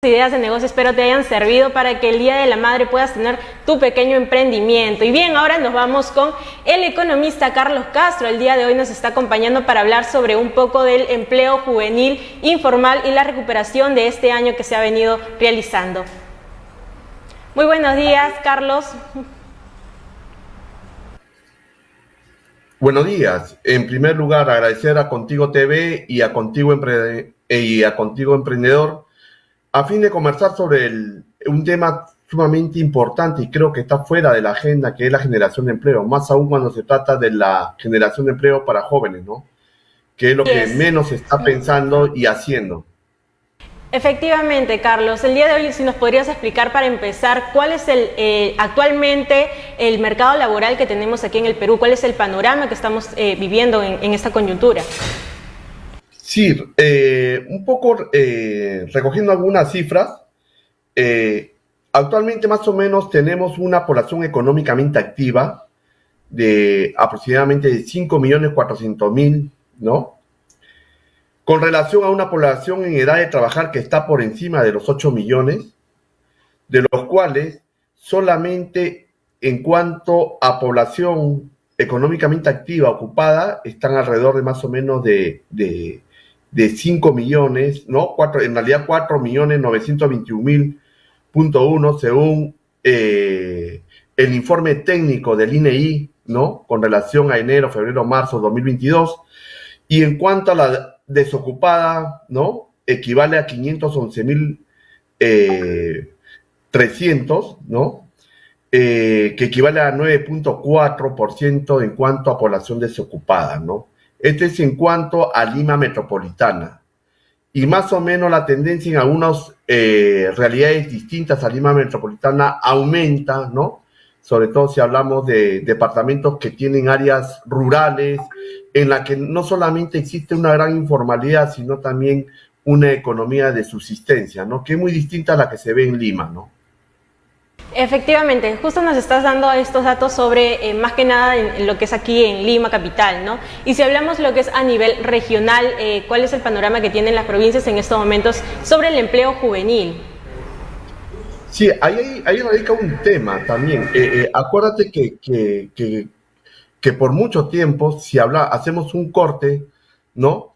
Ideas de negocio espero te hayan servido para que el Día de la Madre puedas tener tu pequeño emprendimiento. Y bien, ahora nos vamos con el economista Carlos Castro. El día de hoy nos está acompañando para hablar sobre un poco del empleo juvenil informal y la recuperación de este año que se ha venido realizando. Muy buenos días, Carlos. Buenos días. En primer lugar, agradecer a Contigo TV y a Contigo Emprendedor a fin de conversar sobre un tema sumamente importante y creo que está fuera de la agenda, que es la generación de empleo, más aún cuando se trata de la generación de empleo para jóvenes, ¿no? Que es lo que menos se está pensando y haciendo. Efectivamente, Carlos. El día de hoy, si nos podrías explicar para empezar, ¿cuál es actualmente el mercado laboral que tenemos aquí en el Perú? ¿Cuál es el panorama que estamos viviendo en esta coyuntura? Sí, un poco recogiendo algunas cifras, actualmente más o menos tenemos una población económicamente activa de aproximadamente 5.400.000, ¿no? Con relación a una población en edad de trabajar que está por encima de los 8 millones, de los cuales solamente en cuanto a población económicamente activa ocupada están alrededor de más o menos de 5 millones, ¿no? En realidad 4.921.000.1 según el informe técnico del INEI, ¿no? Con relación a enero, febrero, marzo 2022. Y en cuanto a la desocupada, ¿no? Equivale a 511.300, ¿no? Que equivale a 9.4% en cuanto a población desocupada, ¿no? Este es en cuanto a Lima metropolitana. Y más o menos la tendencia en algunas realidades distintas a Lima metropolitana aumenta, ¿no? Sobre todo si hablamos de departamentos que tienen áreas rurales, en la que no solamente existe una gran informalidad, sino también una economía de subsistencia, ¿no? Que es muy distinta a la que se ve en Lima, ¿no? Efectivamente, justo nos estás dando estos datos sobre, más que nada, en lo que es aquí en Lima capital, ¿no? Y si hablamos lo que es a nivel regional, ¿cuál es el panorama que tienen las provincias en estos momentos sobre el empleo juvenil? Sí, ahí radica un tema también. Acuérdate que por mucho tiempo, si hacemos un corte, ¿no?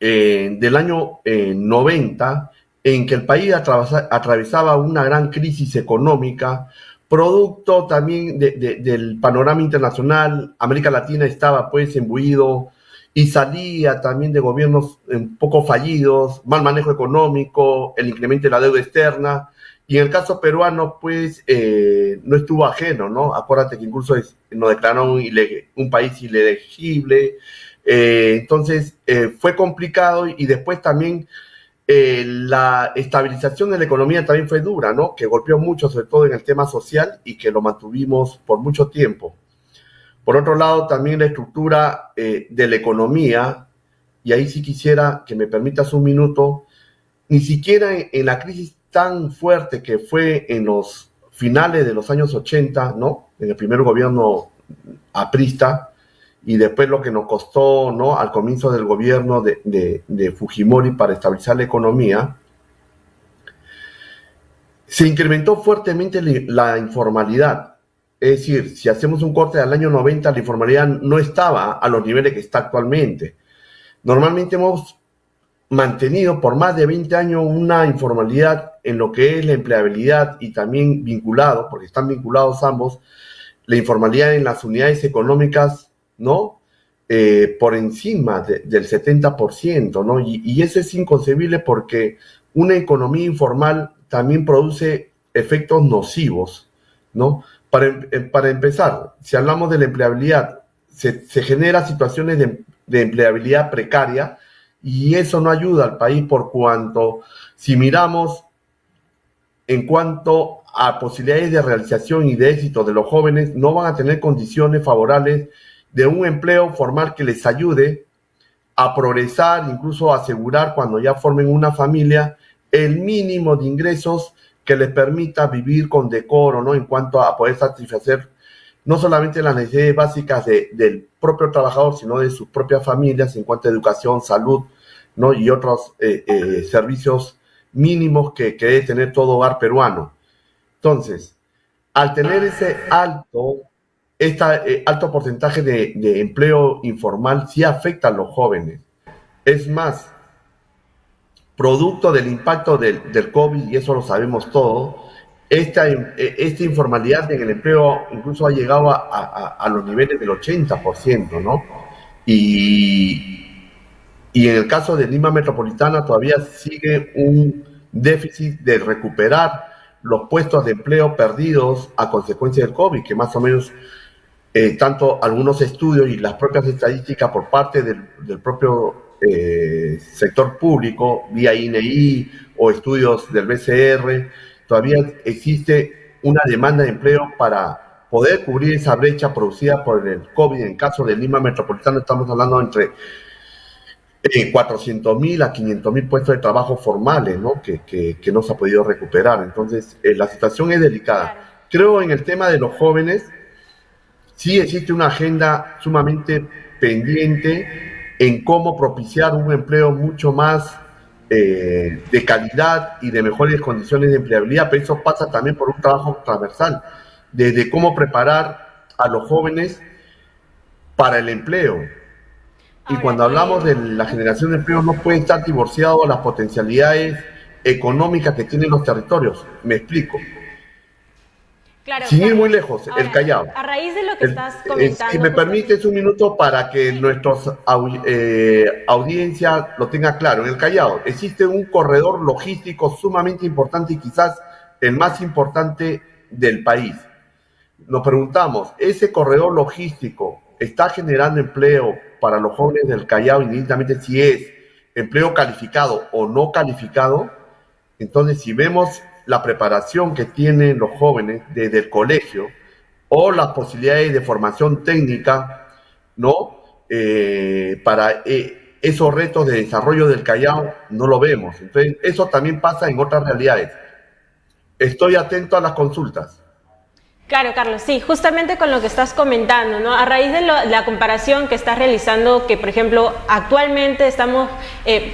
Del año 90, en que el país atravesaba una gran crisis económica, producto también del panorama internacional. América Latina estaba pues imbuido y salía también de gobiernos un poco fallidos, mal manejo económico, el incremento de la deuda externa, y en el caso peruano pues no estuvo ajeno, ¿no? Acuérdate que incluso nos declararon un país ilegible, entonces fue complicado y después también la estabilización de la economía también fue dura, ¿no? Que golpeó mucho, sobre todo en el tema social, y que lo mantuvimos por mucho tiempo. Por otro lado, también la estructura de la economía, y ahí sí quisiera que me permitas un minuto, ni siquiera en la crisis tan fuerte que fue en los finales de los años 80, ¿no? En el primer gobierno aprista, y después lo que nos costó, ¿no? Al comienzo del gobierno de Fujimori para estabilizar la economía, se incrementó fuertemente la informalidad. Es decir, si hacemos un corte al año 90, la informalidad no estaba a los niveles que está actualmente. Normalmente hemos mantenido por más de 20 años una informalidad en lo que es la empleabilidad y también vinculado, porque están vinculados ambos, la informalidad en las unidades económicas, ¿no? Por encima del 70%, ¿no? Y eso es inconcebible porque una economía informal también produce efectos nocivos, ¿no? Para empezar, si hablamos de la empleabilidad, se genera situaciones de empleabilidad precaria y eso no ayuda al país por cuanto, si miramos en cuanto a posibilidades de realización y de éxito de los jóvenes, no van a tener condiciones favorables de un empleo formal que les ayude a progresar, incluso a asegurar cuando ya formen una familia, el mínimo de ingresos que les permita vivir con decoro, ¿no? En cuanto a poder satisfacer no solamente las necesidades básicas del propio trabajador, sino de sus propias familias en cuanto a educación, salud, ¿no? Y otros servicios mínimos que debe tener todo hogar peruano. Entonces, al tener ese alto porcentaje de empleo informal, sí afecta a los jóvenes. Es más, producto del impacto del COVID, y eso lo sabemos todos, esta informalidad en el empleo incluso ha llegado a los niveles del 80%, ¿no? Y, y en el caso de Lima Metropolitana todavía sigue un déficit de recuperar los puestos de empleo perdidos a consecuencia del COVID, que más o menos tanto algunos estudios y las propias estadísticas por parte del propio sector público, vía INEI o estudios del BCR, todavía existe una demanda de empleo para poder cubrir esa brecha producida por el COVID. En el caso de Lima Metropolitana estamos hablando entre 400.000 a 500.000 puestos de trabajo formales, ¿no? Que no se ha podido recuperar. Entonces, la situación es delicada. Claro. Creo en el tema de los jóvenes, sí existe una agenda sumamente pendiente en cómo propiciar un empleo mucho más de calidad y de mejores condiciones de empleabilidad, pero eso pasa también por un trabajo transversal, desde cómo preparar a los jóvenes para el empleo. Y Ahora, cuando hablamos de la generación de empleo, no puede estar divorciado de las potencialidades económicas que tienen los territorios. Me explico. claro, Sin ir muy Carlos. lejos, el Ahora, Callao. a raíz de lo que estás Si comentando, me justo. permites un minuto para que Sí, nuestra audiencia lo tenga claro. En el Callao existe un corredor logístico sumamente importante y quizás el más importante del país. Nos preguntamos, ¿ese corredor logístico está generando empleo para los jóvenes del Callao, indistintamente si es empleo calificado o no calificado? Entonces, si vemos la preparación que tienen los jóvenes desde el colegio o las posibilidades de formación técnica, ¿no? Para esos retos de desarrollo del Callao, no lo vemos. Entonces, eso también pasa en otras realidades. Estoy atento a las consultas. claro, Carlos, sí, justamente con lo que estás comentando, ¿no? A raíz de la comparación que estás realizando, que por ejemplo actualmente estamos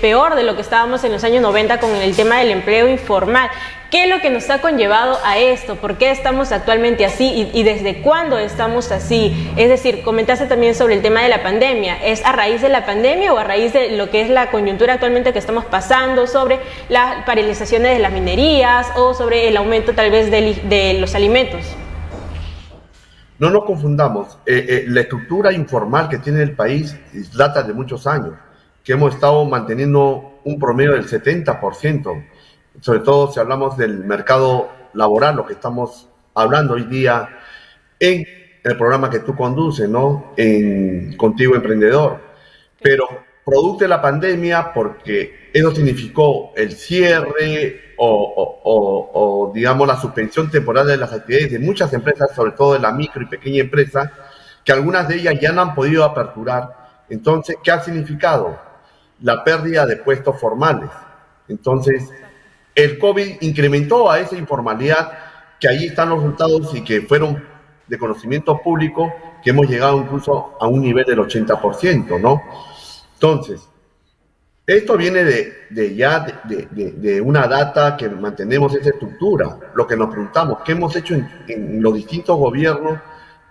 peor de lo que estábamos en los años 90 con el tema del empleo informal. ¿Qué es lo que nos ha conllevado a esto? ¿Por qué estamos actualmente así y desde cuándo estamos así? Es decir, comentaste también sobre el tema de la pandemia. ¿Es a raíz de la pandemia o a raíz de lo que es la coyuntura actualmente que estamos pasando sobre las paralizaciones de las minerías o sobre el aumento tal vez de los alimentos? No nos confundamos. La estructura informal que tiene el país data de muchos años, que hemos estado manteniendo un promedio del 70%, sobre todo si hablamos del mercado laboral, lo que estamos hablando hoy día en el programa que tú conduces, ¿no? En Contigo Emprendedor. Pero producto de la pandemia, porque eso significó el cierre o, digamos, la suspensión temporal de las actividades de muchas empresas, sobre todo de la micro y pequeña empresa, que algunas de ellas ya no han podido aperturar. Entonces, ¿qué ha significado? La pérdida de puestos formales. Entonces, el COVID incrementó a esa informalidad, que ahí están los resultados y que fueron de conocimiento público, que hemos llegado incluso a un nivel del 80%, ¿no? Entonces, esto viene de una data que mantenemos esa estructura. Lo que nos preguntamos, ¿qué hemos hecho en los distintos gobiernos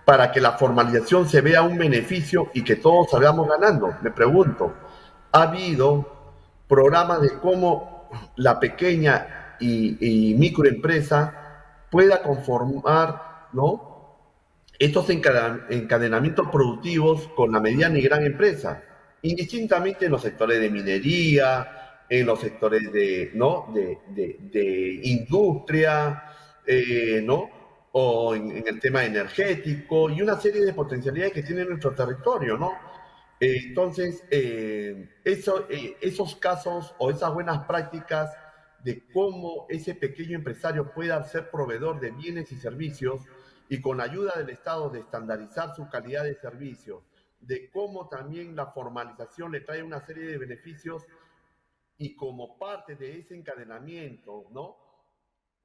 para que la formalización se vea un beneficio y que todos salgamos ganando? Me pregunto, ¿ha habido programas de cómo la pequeña y microempresa pueda conformar, ¿no?, estos encadenamientos productivos con la mediana y gran empresa, indistintamente en los sectores de minería, en los sectores de, ¿no?, de industria, ¿no?, o en el tema energético y una serie de potencialidades que tiene nuestro territorio, ¿no? Entonces, esos casos o esas buenas prácticas de cómo ese pequeño empresario pueda ser proveedor de bienes y servicios y con la ayuda del Estado de estandarizar su calidad de servicio, de cómo también la formalización le trae una serie de beneficios y como parte de ese encadenamiento, ¿no?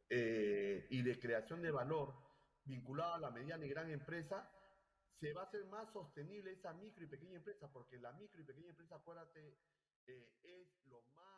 Y de creación de valor vinculado a la mediana y gran empresa, se va a hacer más sostenible esa micro y pequeña empresa, porque la micro y pequeña empresa, acuérdate, es lo más